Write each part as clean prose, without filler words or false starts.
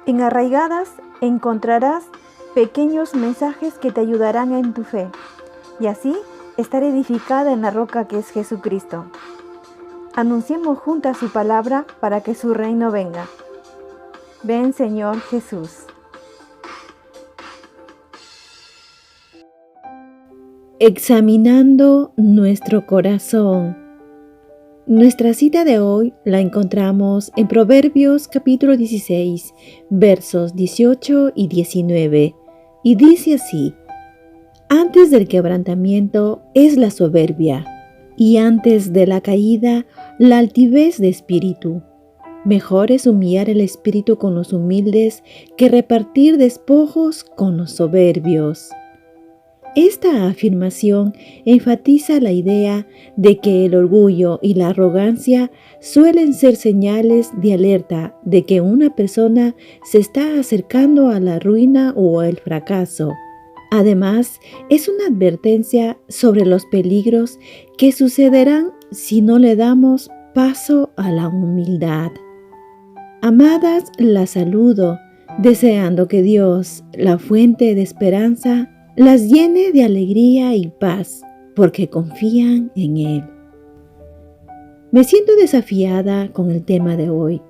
En Arraigadas encontrarás pequeños mensajes que te ayudarán en tu fe, y así estar edificada en la roca que es Jesucristo. Anunciemos juntas su palabra para que su reino venga. Ven, Señor Jesús. Examinando nuestro corazón. Nuestra cita de hoy la encontramos en Proverbios capítulo 16, versos 18 y 19, y dice así: Antes del quebrantamiento es la soberbia, y antes de la caída la altivez de espíritu. Mejor es humillar el espíritu con los humildes que repartir despojos con los soberbios. Esta afirmación enfatiza la idea de que el orgullo y la arrogancia suelen ser señales de alerta de que una persona se está acercando a la ruina o el fracaso. Además, es una advertencia sobre los peligros que sucederán si no le damos paso a la humildad. Amadas, las saludo, deseando que Dios, la fuente de esperanza, las llene de alegría y paz, porque confían en Él. Me siento desafiada con el tema de hoy,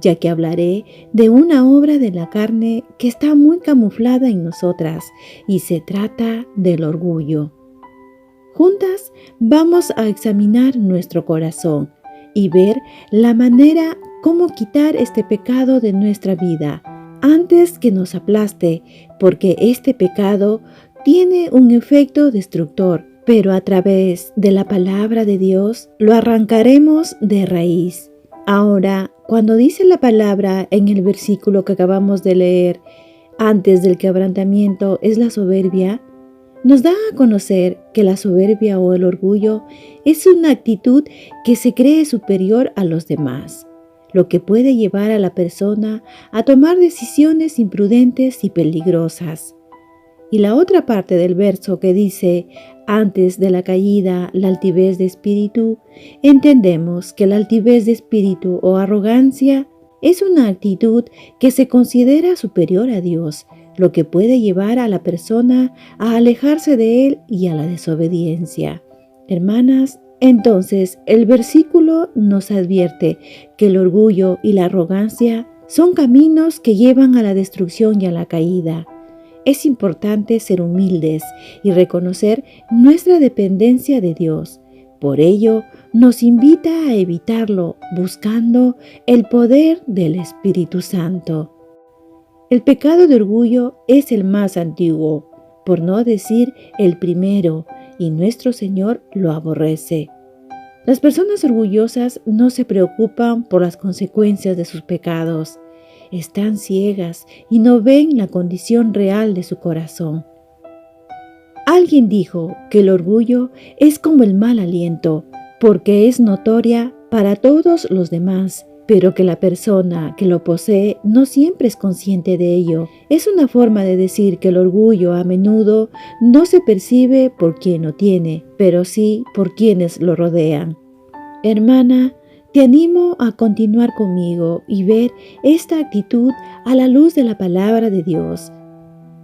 ya que hablaré de una obra de la carne que está muy camuflada en nosotras, y se trata del orgullo. Juntas vamos a examinar nuestro corazón y ver la manera cómo quitar este pecado de nuestra vida antes que nos aplaste, porque este pecado tiene un efecto destructor, pero a través de la palabra de Dios lo arrancaremos de raíz. Ahora, cuando dice la palabra en el versículo que acabamos de leer, antes del quebrantamiento es la soberbia, nos da a conocer que la soberbia o el orgullo es una actitud que se cree superior a los demás, lo que puede llevar a la persona a tomar decisiones imprudentes y peligrosas. Y la otra parte del verso que dice, antes de la caída, la altivez de espíritu, entendemos que la altivez de espíritu o arrogancia es una actitud que se considera superior a Dios, lo que puede llevar a la persona a alejarse de Él y a la desobediencia. Hermanas, entonces el versículo nos advierte que el orgullo y la arrogancia son caminos que llevan a la destrucción y a la caída. Es importante ser humildes y reconocer nuestra dependencia de Dios. Por ello, nos invita a evitarlo buscando el poder del Espíritu Santo. El pecado de orgullo es el más antiguo, por no decir el primero, y nuestro Señor lo aborrece. Las personas orgullosas no se preocupan por las consecuencias de sus pecados. Están ciegas y no ven la condición real de su corazón. Alguien dijo que el orgullo es como el mal aliento, porque es notoria para todos los demás, pero que la persona que lo posee no siempre es consciente de ello. Es una forma de decir que el orgullo a menudo no se percibe por quien lo tiene, pero sí por quienes lo rodean. Hermana, te animo a continuar conmigo y ver esta actitud a la luz de la palabra de Dios,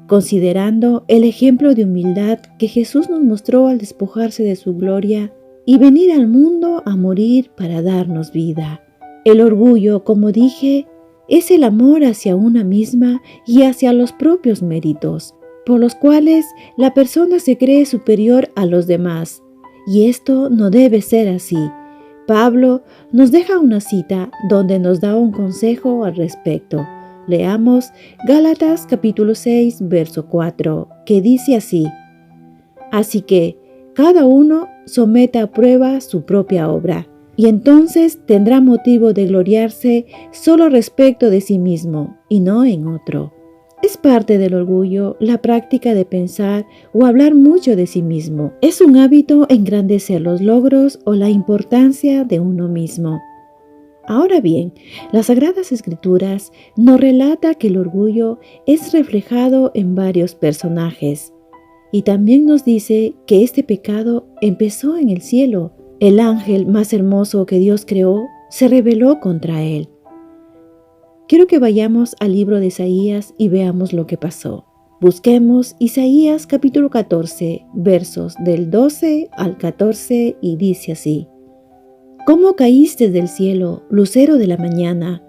considerando el ejemplo de humildad que Jesús nos mostró al despojarse de su gloria y venir al mundo a morir para darnos vida. El orgullo, como dije, es el amor hacia una misma y hacia los propios méritos, por los cuales la persona se cree superior a los demás, y esto no debe ser así. Pablo nos deja una cita donde nos da un consejo al respecto. Leamos Gálatas capítulo 6, verso 4, que dice así: Así que cada uno someta a prueba su propia obra, y entonces tendrá motivo de gloriarse solo respecto de sí mismo y no en otro. Es parte del orgullo la práctica de pensar o hablar mucho de sí mismo. Es un hábito engrandecer los logros o la importancia de uno mismo. Ahora bien, las Sagradas Escrituras nos relata que el orgullo es reflejado en varios personajes. Y también nos dice que este pecado empezó en el cielo. El ángel más hermoso que Dios creó se rebeló contra él. quiero que vayamos al libro de Isaías y veamos lo que pasó. Busquemos Isaías capítulo 14, versos del 12 al 14 y dice así: ¿Cómo caíste del cielo, lucero de la mañana?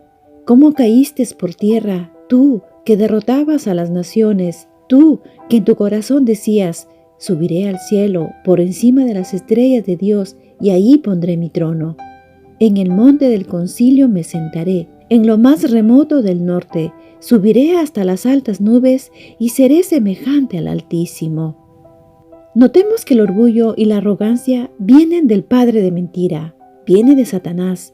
¿Cómo caíste por tierra, tú que derrotabas a las naciones, tú que en tu corazón decías: subiré al cielo por encima de las estrellas de Dios y ahí pondré mi trono? En el monte del concilio me sentaré, en lo más remoto del norte, subiré hasta las altas nubes y seré semejante al Altísimo. Notemos que el orgullo y la arrogancia vienen del padre de mentira, viene de Satanás.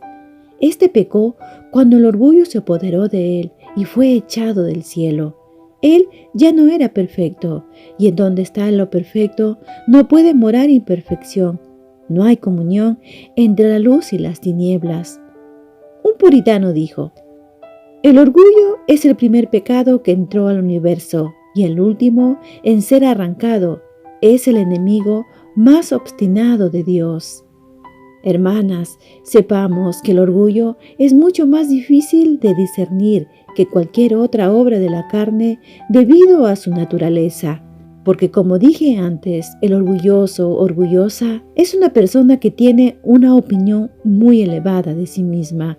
Este pecó cuando el orgullo se apoderó de él y fue echado del cielo. Él ya no era perfecto, y en donde está lo perfecto no puede morar imperfección. No hay comunión entre la luz y las tinieblas. Un puritano dijo: el orgullo es el primer pecado que entró al universo, y el último en ser arrancado. Es el enemigo más obstinado de Dios. Hermanas, sepamos que el orgullo es mucho más difícil de discernir que cualquier otra obra de la carne debido a su naturaleza. Porque como dije antes, el orgulloso o orgullosa es una persona que tiene una opinión muy elevada de sí misma.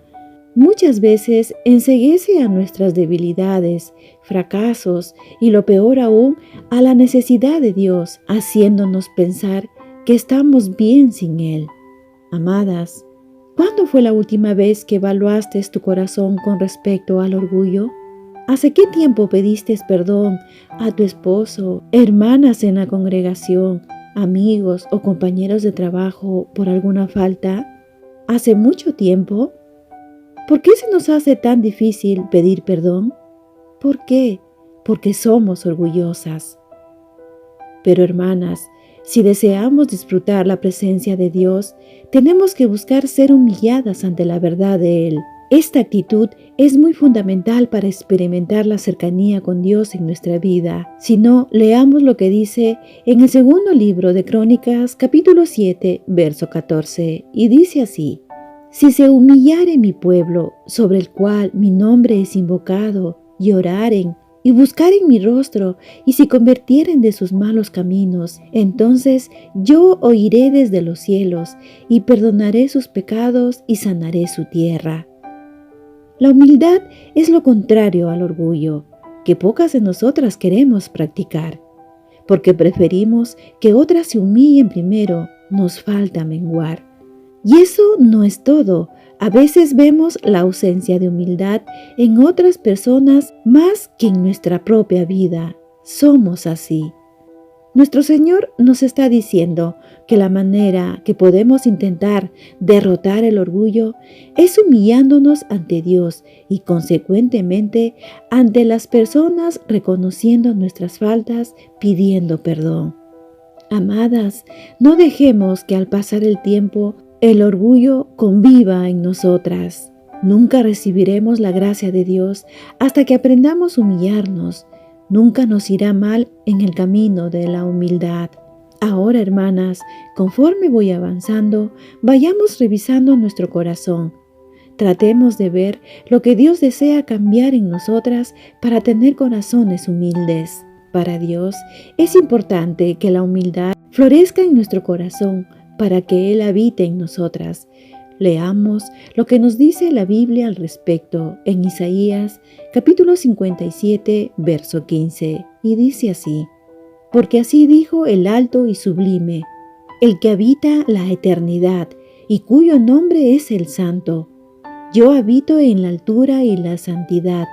Muchas veces enceguece a nuestras debilidades, fracasos y lo peor aún, a la necesidad de Dios, haciéndonos pensar que estamos bien sin Él. Amadas, ¿cuándo fue la última vez que evaluaste tu corazón con respecto al orgullo? ¿Hace qué tiempo pediste perdón a tu esposo, hermanas en la congregación, amigos o compañeros de trabajo por alguna falta? ¿Hace mucho tiempo? ¿Por qué se nos hace tan difícil pedir perdón? ¿Por qué? Porque somos orgullosas. Pero hermanas, si deseamos disfrutar la presencia de Dios, tenemos que buscar ser humilladas ante la verdad de Él. Esta actitud es muy fundamental para experimentar la cercanía con Dios en nuestra vida. Si no, leamos lo que dice en el segundo libro de Crónicas, capítulo 7, verso 14, y dice así: si se humillare mi pueblo, sobre el cual mi nombre es invocado, y oraren, y buscaren mi rostro, y se convirtieren de sus malos caminos, entonces yo oiré desde los cielos, y perdonaré sus pecados, y sanaré su tierra. La humildad es lo contrario al orgullo, que pocas de nosotras queremos practicar, porque preferimos que otras se humillen primero, nos falta menguar. Y eso no es todo. A veces vemos la ausencia de humildad en otras personas más que en nuestra propia vida. Somos así. Nuestro Señor nos está diciendo que la manera que podemos intentar derrotar el orgullo es humillándonos ante Dios y consecuentemente ante las personas, reconociendo nuestras faltas, pidiendo perdón. Amadas, no dejemos que al pasar el tiempo el orgullo conviva en nosotras. Nunca recibiremos la gracia de Dios hasta que aprendamos a humillarnos. Nunca nos irá mal en el camino de la humildad. Ahora, hermanas, conforme voy avanzando, vayamos revisando nuestro corazón. Tratemos de ver lo que Dios desea cambiar en nosotras para tener corazones humildes. Para Dios es importante que la humildad florezca en nuestro corazón para que Él habite en nosotras. Leamos lo que nos dice la Biblia al respecto en Isaías capítulo 57, verso 15, y dice así: porque así dijo el alto y sublime, el que habita la eternidad y cuyo nombre es el Santo. Yo habito en la altura y la santidad,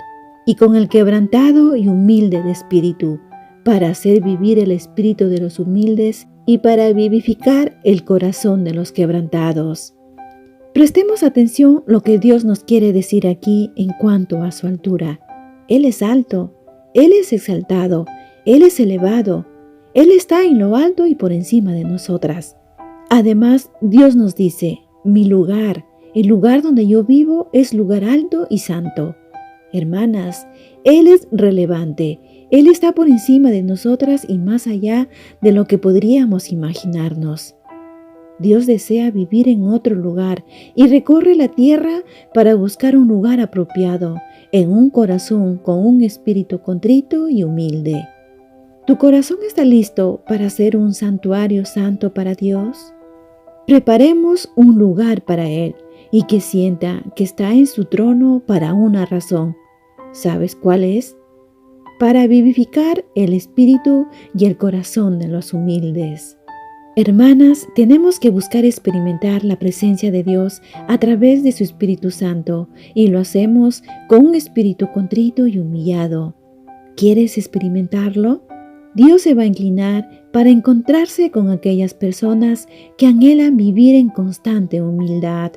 y con el quebrantado y humilde de espíritu, para hacer vivir el espíritu de los humildes y para vivificar el corazón de los quebrantados. Prestemos atención lo que Dios nos quiere decir aquí en cuanto a su altura. Él es alto, Él es exaltado, Él es elevado, Él está en lo alto y por encima de nosotras. Además, Dios nos dice: mi lugar, el lugar donde yo vivo, es lugar alto y santo. Hermanas, Él es relevante, Él está por encima de nosotras y más allá de lo que podríamos imaginarnos. Dios desea vivir en otro lugar y recorre la tierra para buscar un lugar apropiado, en un corazón con un espíritu contrito y humilde. ¿Tu corazón está listo para ser un santuario santo para Dios? Preparemos un lugar para Él y que sienta que está en su trono para una razón. ¿Sabes cuál es? Para vivificar el espíritu y el corazón de los humildes. Hermanas, tenemos que buscar experimentar la presencia de Dios a través de su Espíritu Santo y lo hacemos con un espíritu contrito y humillado. ¿Quieres experimentarlo? Dios se va a inclinar para encontrarse con aquellas personas que anhelan vivir en constante humildad.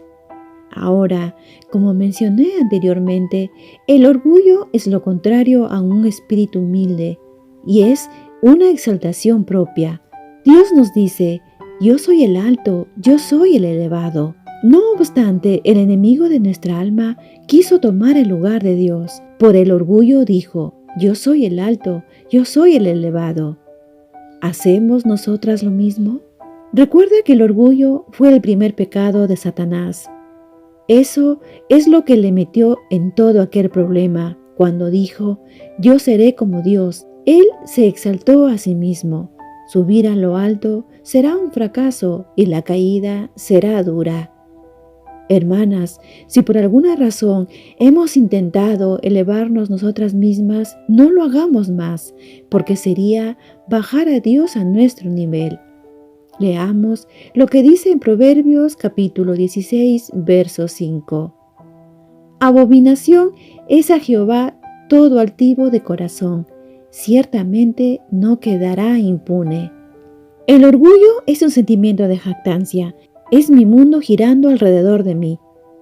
Ahora, como mencioné anteriormente, el orgullo es lo contrario a un espíritu humilde y es una exaltación propia. Dios nos dice, yo soy el alto, yo soy el elevado. No obstante, el enemigo de nuestra alma quiso tomar el lugar de Dios. Por el orgullo dijo, yo soy el alto, yo soy el elevado. ¿Hacemos nosotras lo mismo? Recuerda que el orgullo fue el primer pecado de Satanás. Eso es lo que le metió en todo aquel problema cuando dijo, yo seré como Dios. Él se exaltó a sí mismo. Subir a lo alto será un fracaso y la caída será dura. Hermanas, si por alguna razón hemos intentado elevarnos nosotras mismas, no lo hagamos más, porque sería bajar a Dios a nuestro nivel. Leamos lo que dice en Proverbios capítulo 16, verso 5. Abominación es a Jehová todo altivo de corazón, ciertamente no quedará impune. El orgullo es un sentimiento de jactancia, es mi mundo girando alrededor de mí,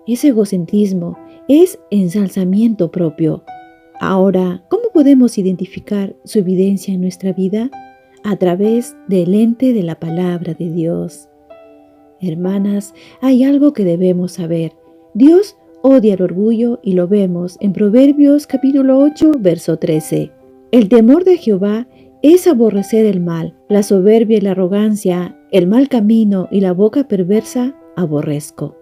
es egocentrismo, es ensalzamiento propio. Ahora, ¿cómo podemos identificar su evidencia en nuestra vida? A través del lente de la palabra de Dios. Hermanas, hay algo que debemos saber. Dios odia el orgullo y lo vemos en Proverbios capítulo 8, verso 13. El temor de Jehová es aborrecer el mal, la soberbia y la arrogancia, el mal camino y la boca perversa aborrezco.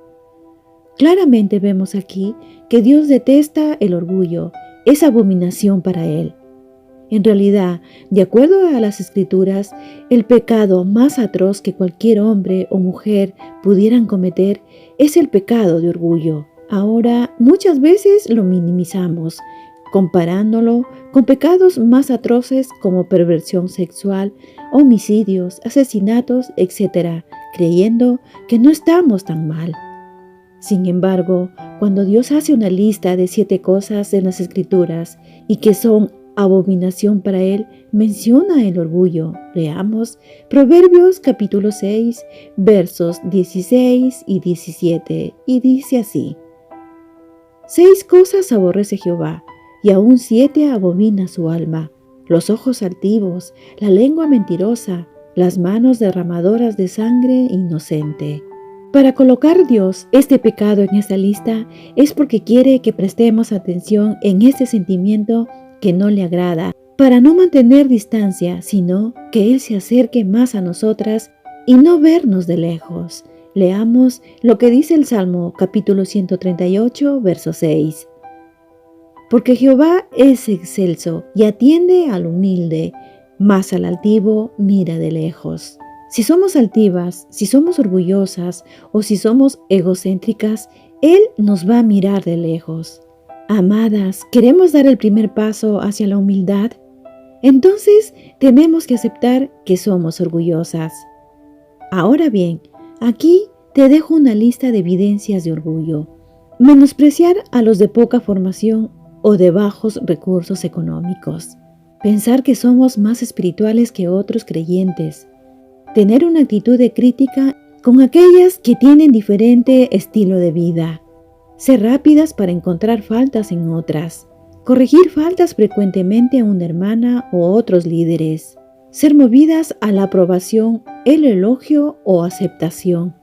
Claramente vemos aquí que Dios detesta el orgullo, es abominación para Él. En realidad, de acuerdo a las Escrituras, el pecado más atroz que cualquier hombre o mujer pudieran cometer es el pecado de orgullo. Ahora, muchas veces lo minimizamos, comparándolo con pecados más atroces como perversión sexual, homicidios, asesinatos, etc., creyendo que no estamos tan mal. Sin embargo, cuando Dios hace una lista de 7 cosas en las Escrituras y que son abominación para Él, menciona el orgullo. Leamos Proverbios capítulo 6, versos 16 y 17, y dice así: 6 cosas aborrece Jehová, y aún 7 abomina su alma: los ojos altivos, la lengua mentirosa, las manos derramadoras de sangre inocente. Para colocar Dios este pecado en esta lista es porque quiere que prestemos atención en este sentimiento que no le agrada, para no mantener distancia, sino que Él se acerque más a nosotras y no vernos de lejos. Leamos lo que dice el Salmo capítulo 138, verso 6. Porque Jehová es excelso y atiende al humilde, mas al altivo mira de lejos. Si somos altivas, si somos orgullosas o si somos egocéntricas, Él nos va a mirar de lejos. Amadas, ¿queremos dar el primer paso hacia la humildad? Entonces tenemos que aceptar que somos orgullosas. Ahora bien, aquí te dejo una lista de evidencias de orgullo. Menospreciar a los de poca formación o de bajos recursos económicos. Pensar que somos más espirituales que otros creyentes. Tener una actitud de crítica con aquellas que tienen diferente estilo de vida. Ser rápidas para encontrar faltas en otras. Corregir faltas frecuentemente a una hermana o otros líderes. Ser movidas a la aprobación, el elogio o aceptación.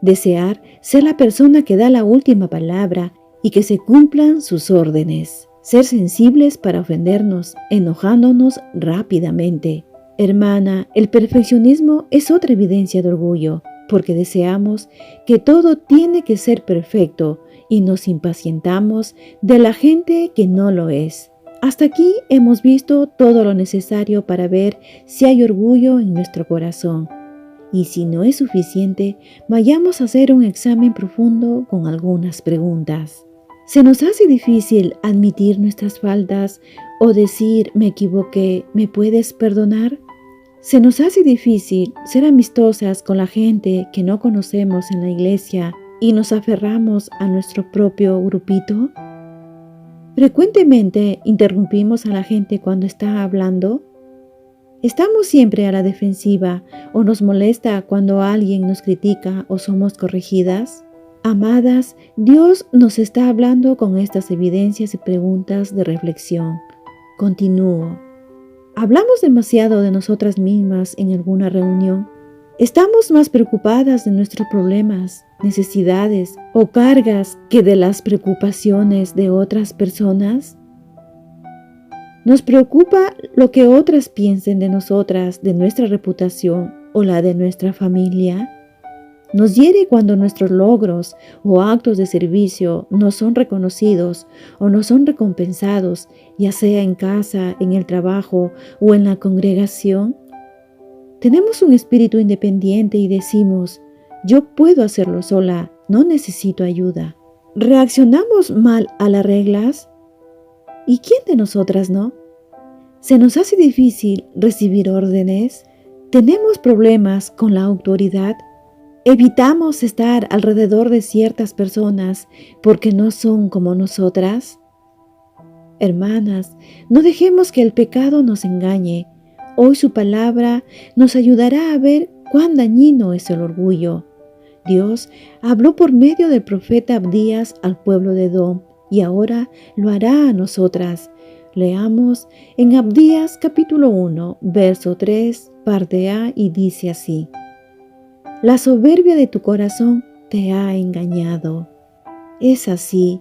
Desear ser la persona que da la última palabra y que se cumplan sus órdenes. Ser sensibles para ofendernos, enojándonos rápidamente. Hermana, el perfeccionismo es otra evidencia de orgullo. porque deseamos que todo tiene que ser perfecto y nos impacientamos de la gente que no lo es. Hasta aquí hemos visto todo lo necesario para ver si hay orgullo en nuestro corazón. Y si no es suficiente, vayamos a hacer un examen profundo con algunas preguntas. ¿Se nos hace difícil admitir nuestras faltas o decir me equivoqué, me puedes perdonar? ¿Se nos hace difícil ser amistosas con la gente que no conocemos en la iglesia y nos aferramos a nuestro propio grupito? ¿Frecuentemente interrumpimos a la gente cuando está hablando? ¿Estamos siempre a la defensiva o nos molesta cuando alguien nos critica o somos corregidas? Amadas, Dios nos está hablando con estas evidencias y preguntas de reflexión. Continúo. ¿Hablamos demasiado de nosotras mismas en alguna reunión? ¿Estamos más preocupadas de nuestros problemas, necesidades o cargas que de las preocupaciones de otras personas? ¿Nos preocupa lo que otras piensen de nosotras, de nuestra reputación o la de nuestra familia? ¿Nos hiere cuando nuestros logros o actos de servicio no son reconocidos o no son recompensados, ya sea en casa, en el trabajo o en la congregación? Tenemos un espíritu independiente y decimos, yo puedo hacerlo sola, no necesito ayuda. ¿Reaccionamos mal a las reglas? ¿Y quién de nosotras no? ¿Se nos hace difícil recibir órdenes? ¿Tenemos problemas con la autoridad? ¿Evitamos estar alrededor de ciertas personas porque no son como nosotras? Hermanas, no dejemos que el pecado nos engañe. Hoy su palabra nos ayudará a ver cuán dañino es el orgullo. Dios habló por medio del profeta Abdías al pueblo de Edom y ahora lo hará a nosotras. Leamos en Abdías capítulo 1, verso 3, parte A, y dice así: La soberbia de tu corazón te ha engañado. Es así,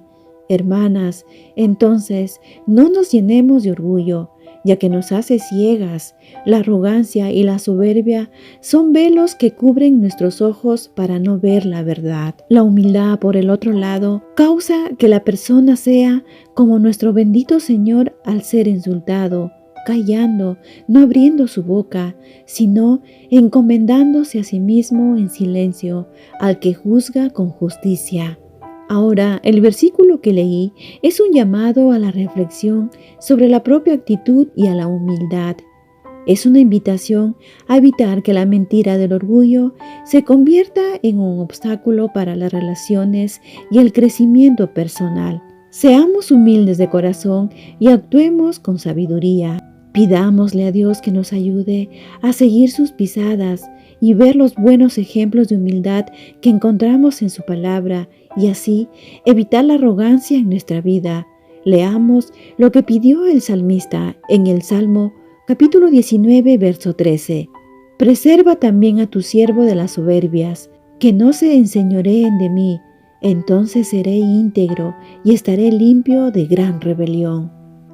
hermanas, entonces no nos llenemos de orgullo, ya que nos hace ciegas. La arrogancia y la soberbia son velos que cubren nuestros ojos para no ver la verdad. La humildad, por el otro lado, causa que la persona sea como nuestro bendito Señor al ser insultado, callando, no abriendo su boca, sino encomendándose a sí mismo en silencio al que juzga con justicia. Ahora, el versículo que leí es un llamado a la reflexión sobre la propia actitud y a la humildad. Es una invitación a evitar que la mentira del orgullo se convierta en un obstáculo para las relaciones y el crecimiento personal. Seamos humildes de corazón y actuemos con sabiduría. Pidámosle a Dios que nos ayude a seguir sus pisadas y ver los buenos ejemplos de humildad que encontramos en su palabra y así evitar la arrogancia en nuestra vida. Leamos lo que pidió el salmista en el Salmo capítulo 19, verso 13. Preserva también a tu siervo de las soberbias, que no se enseñoreen de mí, entonces seré íntegro y estaré limpio de gran rebelión.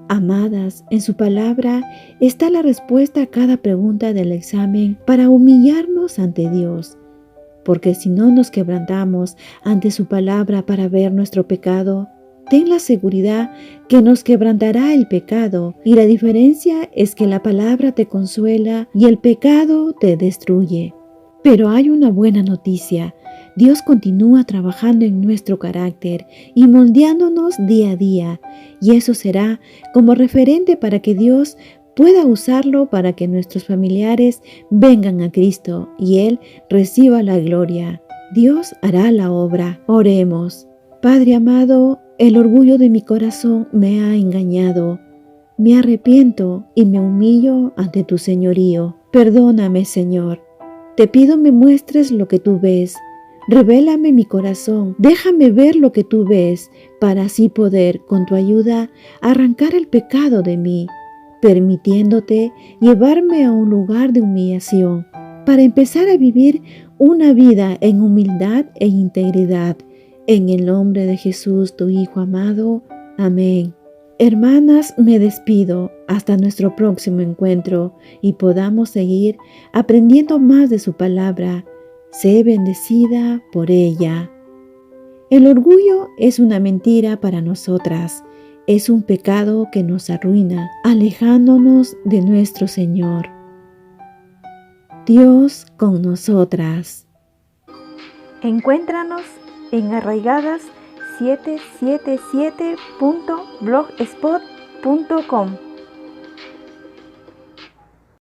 Amadas, en su palabra está la respuesta a cada pregunta del examen para humillarnos ante Dios. Porque si no nos quebrantamos ante su palabra para ver nuestro pecado, ten la seguridad que nos quebrantará el pecado, y la diferencia es que la palabra te consuela y el pecado te destruye. Pero hay una buena noticia. Dios continúa trabajando en nuestro carácter y moldeándonos día a día, y eso será como referente para que Dios pueda usarlo para que nuestros familiares vengan a Cristo y Él reciba la gloria. Dios hará la obra. Oremos. Padre amado, el orgullo de mi corazón me ha engañado. Me arrepiento y me humillo ante tu señorío. Perdóname, Señor. Te pido me muestres lo que tú ves. Revélame mi corazón, déjame ver lo que tú ves, para así poder, con tu ayuda, arrancar el pecado de mí, permitiéndote llevarme a un lugar de humillación, para empezar a vivir una vida en humildad e integridad. En el nombre de Jesús, tu Hijo amado. Amén. Hermanas, me despido hasta nuestro próximo encuentro y podamos seguir aprendiendo más de su palabra. sé bendecida por ella. El orgullo es una mentira para nosotras, es un pecado que nos arruina, alejándonos de nuestro Señor. Dios con nosotras. Encuéntranos en arraigadas777.blogspot.com.